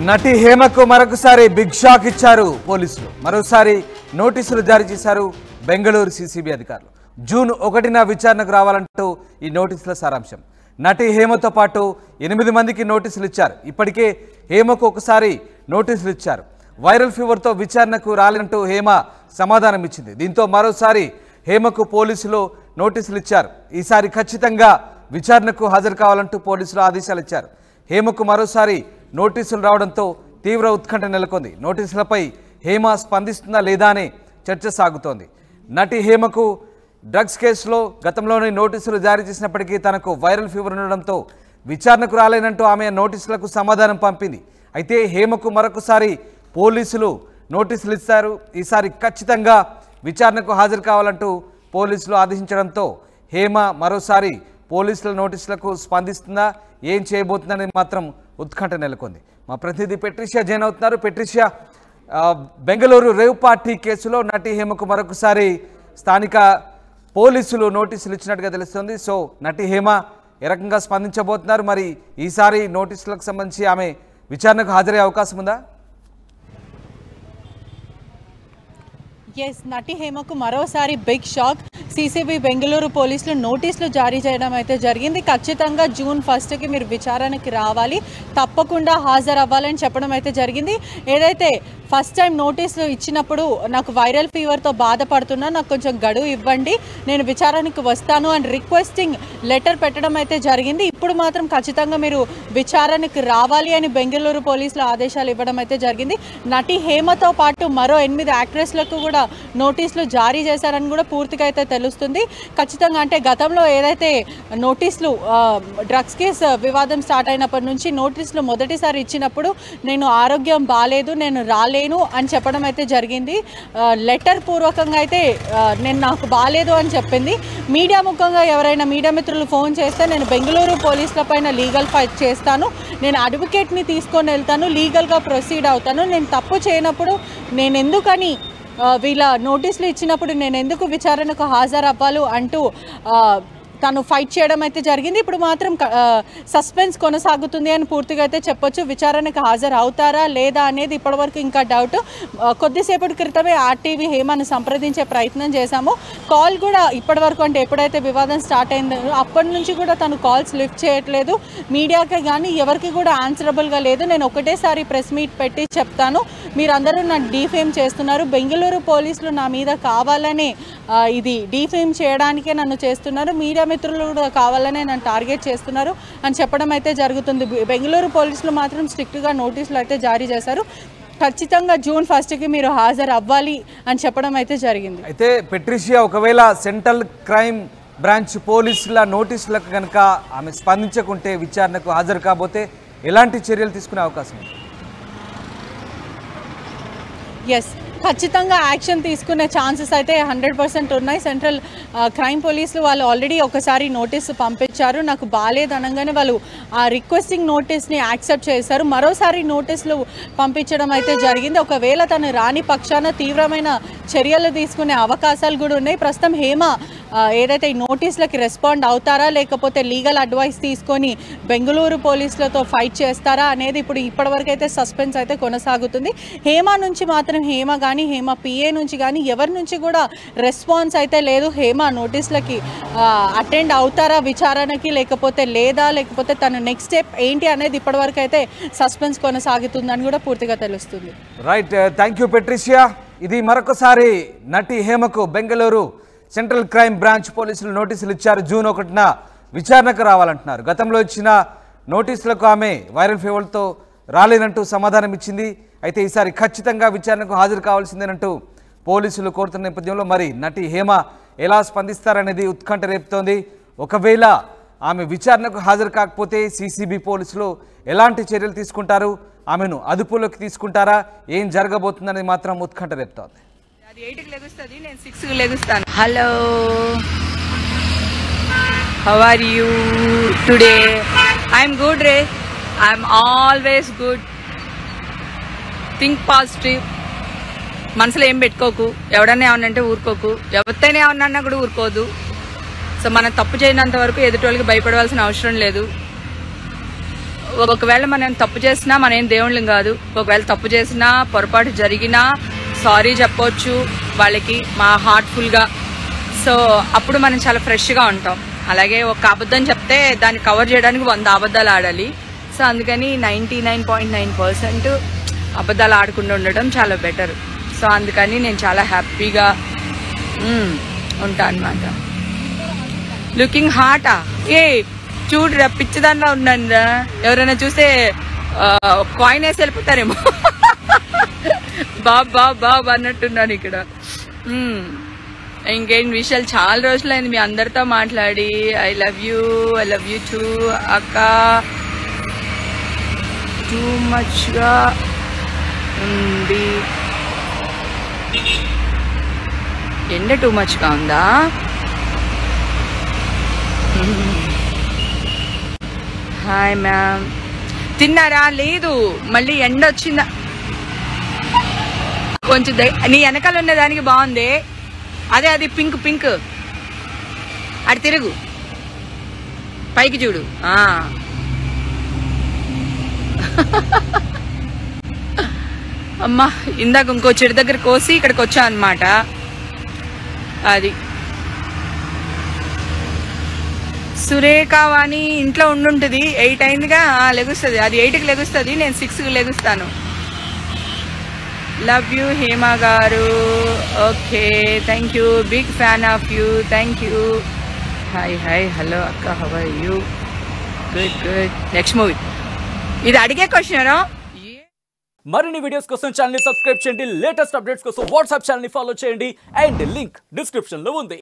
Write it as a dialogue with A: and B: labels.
A: నటి హేమకు మరొకసారి big shock ఇచ్చారు పోలీసులు. మరోసారి నోటీసులు జారీ చేశారు బెంగళూరు సీసీబీ అధికారులు. జూన్ 1న విచారణకు రావాలంటూ ఈ నోటీసుల సారాంశం. నటి హేమతో పాటు 8 మందికి నోటీసులు ఇచ్చారు. ఇప్పటికే హేమకు ఒకసారి నోటీసులు ఇచ్చారు. వైరల్ ఫీవర్తో విచారణకు రాలంటూ హేమ సమాధానం ఇచ్చింది. దీంతో మరోసారి హేమకు పోలీసులు నోటీసులు ఇచ్చారు. ఈసారి ఖచ్చితంగా విచారణకు హాజరు కావాలంటూ పోలీసులు ఆదేశాలు ఇచ్చారు. హేమకు మరోసారి నోటీసులు రావడంతో తీవ్ర ఉత్కంఠ నెలకొంది. నోటీసులపై హేమ స్పందిస్తుందా లేదా అనే చర్చ సాగుతోంది. నటి హేమకు డ్రగ్స్ కేసులో గతంలోనే నోటీసులు జారీ చేసినప్పటికీ తనకు వైరల్ ఫీవర్ ఉండడంతో విచారణకు రాలేనంటూ ఆమె నోటీసులకు సమాధానం పంపింది. అయితే హేమకు మరొకసారి పోలీసులు నోటీసులు ఇస్తారు. ఈసారి ఖచ్చితంగా విచారణకు హాజరు కావాలంటూ పోలీసులు ఆదేశించడంతో హేమ మరోసారి పోలీసుల నోటీసులకు స్పందిస్తుందా, ఏం చేయబోతుందని మాత్రం ఉత్కంఠ నెలకొంది. మా ప్రతినిధి పెట్రిషియా జైన్ అవుతున్నారు. పెట్రిషియా, బెంగళూరు రేవ్ పార్టీ కేసులో నటి హేమకు మరొకసారి స్థానిక పోలీసులు నోటీసులు ఇచ్చినట్టుగా తెలుస్తుంది. సో నటి హేమ ఏ రకంగా స్పందించబోతున్నారు? మరి ఈసారి నోటీసులకు సంబంధించి ఆమె విచారణకు హాజరయ్యే అవకాశం ఉందా?
B: ఎస్, నటి హేమకు మరోసారి బిగ్ షాక్. సీసీబీ బెంగళూరు పోలీసులు నోటీసులు జారీ చేయడం అయితే జరిగింది. ఖచ్చితంగా జూన్ 1కి మీరు విచారణకి రావాలి, తప్పకుండా హాజరు అవ్వాలని చెప్పడం అయితే జరిగింది. ఏదైతే ఫస్ట్ టైం నోటీసులు ఇచ్చినప్పుడు నాకు వైరల్ ఫీవర్తో బాధపడుతున్నా, నాకు కొంచెం గడువు ఇవ్వండి, నేను విచారణకు వస్తాను అని రిక్వెస్టింగ్ లెటర్ పెట్టడం అయితే జరిగింది. ఇప్పుడు మాత్రం ఖచ్చితంగా మీరు విచారణకు రావాలి అని బెంగళూరు పోలీసులు ఆదేశాలు ఇవ్వడం అయితే జరిగింది. నటి హేమతో పాటు మరో 8 యాక్ట్రెస్లకు కూడా నోటీసులు జారీ చేశారని కూడా పూర్తిగా అయితే తెలుస్తుంది. ఖచ్చితంగా అంటే గతంలో ఏదైతే నోటీసులు డ్రగ్స్ కేసు వివాదం స్టార్ట్ అయినప్పటి నుంచి నోటీసులు మొదటిసారి ఇచ్చినప్పుడు నేను ఆరోగ్యం బాగాలేదు, నేను రాలేను అని చెప్పడం అయితే జరిగింది. లెటర్ పూర్వకంగా అయితే నాకు బాగాలేదు అని చెప్పింది. మీడియా ముఖంగా ఎవరైనా మీడియా మిత్రులు ఫోన్ చేస్తే నేను బెంగళూరు పోలీసుల పైన లీగల్ ఫైట్ చేస్తాను, నేను అడ్వకేట్ని తీసుకొని వెళ్తాను, లీగల్గా ప్రొసీడ్ అవుతాను, నేను తప్పు చేయనప్పుడు నేను ఎందుకని వీళ్ళ నోటీసులు ఇచ్చినప్పుడు నేను ఎందుకు విచారణకు హాజరు అవ్వాలి అంటూ తను ఫైట్ చేయడం అయితే జరిగింది. ఇప్పుడు మాత్రం సస్పెన్స్ కొనసాగుతుంది అని పూర్తిగా అయితే చెప్పొచ్చు. విచారణకు హాజరు అవుతారా లేదా అనేది ఇప్పటివరకు ఇంకా డౌట్. కొద్దిసేపటి క్రితమే ఆర్టీవీ హేమను సంప్రదించే ప్రయత్నం చేశాము. కాల్ కూడా ఇప్పటివరకు అంటే ఎప్పుడైతే వివాదం స్టార్ట్ అయిందో అప్పటి నుంచి కూడా తను కాల్స్ లిఫ్ట్ చేయట్లేదు. మీడియాకే కానీ ఎవరికి కూడా ఆన్సరబుల్గా లేదు. నేను ఒకటేసారి ప్రెస్ మీట్ పెట్టి చెప్తాను, మీరందరూ నన్ను డీఫేమ్ చేస్తున్నారు, బెంగళూరు పోలీసులు నా మీద కావాలని ఇది డీఫేమ్ చేయడానికే నన్ను చేస్తున్నారు, మీడియా మిత్రులు కూడా కావాలనే నన్ను టార్గెట్ చేస్తున్నారు అని చెప్పడం అయితే జరుగుతుంది. బెంగళూరు పోలీసులు మాత్రం స్ట్రిక్ట్గా నోటీసులు అయితే జారీ చేశారు. ఖచ్చితంగా జూన్ 1కి మీరు హాజరు అవ్వాలి అని చెప్పడం అయితే జరిగింది.
A: అయితే పెట్రిషియా, ఒకవేళ సెంట్రల్ క్రైమ్ బ్రాంచ్ పోలీసుల నోటీసులకు కనుక ఆమె స్పందించకుంటే, విచారణకు హాజరు కాబోతే ఎలాంటి చర్యలు తీసుకునే అవకాశం ఉంది?
B: ఎస్, ఖచ్చితంగా యాక్షన్ తీసుకునే ఛాన్సెస్ అయితే 100% ఉన్నాయి. సెంట్రల్ క్రైమ్ పోలీసులు వాళ్ళు ఆల్రెడీ ఒకసారి నోటీసు పంపించారు. నాకు బాలేదు అనగానే వాళ్ళు ఆ రిక్వెస్టింగ్ నోటీస్ని యాక్సెప్ట్ చేశారు. మరోసారి నోటీసులు పంపించడం అయితే జరిగింది. ఒకవేళ తను రాని పక్షాన తీవ్రమైన చర్యలు తీసుకునే అవకాశాలు కూడా ఉన్నాయి. ప్రస్తుతం హేమ ఏదైతే ఈ నోటీసులకి రెస్పాండ్ అవుతారా లేకపోతే లీగల్ అడ్వైస్ తీసుకొని బెంగళూరు పోలీసులతో ఫైట్ చేస్తారా అనేది ఇప్పటివరకు అయితే సస్పెన్స్ అయితే కొనసాగుతుంది. హేమ నుంచి మాత్రం హేమ కానీ హేమ పిఏ నుంచి కానీ ఎవరి నుంచి కూడా రెస్పాన్స్ అయితే లేదు. హేమ నోటీసులకి అటెండ్ అవుతారా విచారణకి లేకపోతే లేదా, లేకపోతే తన నెక్స్ట్ స్టెప్ ఏంటి అనేది ఇప్పటివరకు అయితే సస్పెన్స్ కొనసాగుతుందని కూడా పూర్తిగా తెలుస్తుంది.
A: Right, thank you Patricia. ఇది మరొకసారి నటి హేమకు బెంగళూరు సెంట్రల్ క్రైమ్ బ్రాంచ్ పోలీసులు నోటీసులు ఇచ్చారు. జూన్ 1న విచారణకు రావాలంటున్నారు. గతంలో ఇచ్చిన నోటీసులకు ఆమె వైరల్ ఫీవర్తో రాలేనంటూ సమాధానం ఇచ్చింది. అయితే ఈసారి ఖచ్చితంగా విచారణకు హాజరు కావాల్సిందేనంటూ పోలీసులు కోరుతున్న నేపథ్యంలో మరి నటి హేమ ఎలా స్పందిస్తారనేది ఉత్కంఠ రేపుతోంది. ఒకవేళ ఆమె విచారణకు హాజరు కాకపోతే సీసీబీ పోలీసులు ఎలాంటి చర్యలు తీసుకుంటారు, ఆమెను అదుపులోకి తీసుకుంటారా, ఏం జరగబోతుందనేది మాత్రం ఉత్కంఠ రేపుతోంది.
C: 8కి లెగుస్తుంది, నేను 6కి లెగుస్తాను. Hello, how are you today? I'm good రే, I'm always good. Think positive, మనసులో ఏం పెట్టుకోకు, ఎవడన్నా ఏమన్నంటే ఊరుకోకు, ఎవరితోనే ఏమన్నా కూడా ఊరుకోదు. సో మనం తప్పు చేయనంత వరకు ఎదుటి వాళ్ళకి భయపడవలసిన అవసరం లేదు. ఒకవేళ మనం తప్పు చేసినా మనం దేవుళ్ళం కాదు. ఒకవేళ తప్పు చేసినా పొరపాటు జరిగినా సారీ చెప్పొచ్చు వాళ్ళకి మా హార్ట్ఫుల్గా. సో అప్పుడు మనం చాలా ఫ్రెష్గా ఉంటాం. అలాగే ఒక అబద్ధం చెప్తే దాన్ని కవర్ చేయడానికి 100 అబద్ధాలు ఆడాలి. సో అందుకని 99.9% అబద్ధాలు ఆడకుండా ఉండటం చాలా బెటర్. సో అందుకని నేను చాలా హ్యాపీగా ఉంటా అనమాట. లుకింగ్ హాటా ఏ చూడరా పిచ్చిదానిలో ఉన్నానురా. ఎవరైనా చూస్తే కాయిన్ వేసి వెళ్ళిపోతారేమో. బాబ్ అన్నట్టున్నాను ఇక్కడ. ఇంకేం విషయాలు, చాలా రోజులైంది మీ అందరితో మాట్లాడి. ఐ లవ్ యూ టూ అక్క. టూ మచ్గా ఉంది ఎండ, టూ మచ్గా ఉందా? హాయ్ మ్యామ్, తిన్నారా? లేదు, మళ్ళీ ఎండ వచ్చిందా? కొంచెం నీ వెనకాల ఉన్నదానికి బాగుంది. అదే అది పింక్ అటు తిరుగు, పైకి చూడు. అమ్మా ఇందాక ఇంకో చెడు దగ్గర కోసి ఇక్కడికి వచ్చా అనమాట. అది సురేఖ వాణి ఇంట్లో ఉండుంటుంది. 8 అయిందిగా, లెగుస్తుంది. అది 8కి లెగుస్తుంది, నేను 6కి లెగుస్తాను. లవ్ యూ హేమా గారు. Okay, thank you, big fan of you, thank you. Hi hello అక్క, how are you? Good. Next movie. ఇది అడిగే క్వశ్చన్.
D: మరిన్ని వీడియోస్ కోసం ఛానల్ ని సబ్స్క్రైబ్ చేయండి. లేటెస్ట్ అప్డేట్స్ కోసం వాట్సాప్ ఛానల్ ని ఫాలో చేయండి. అండ్ లింక్ డిస్క్రిప్షన్ లో ఉంది.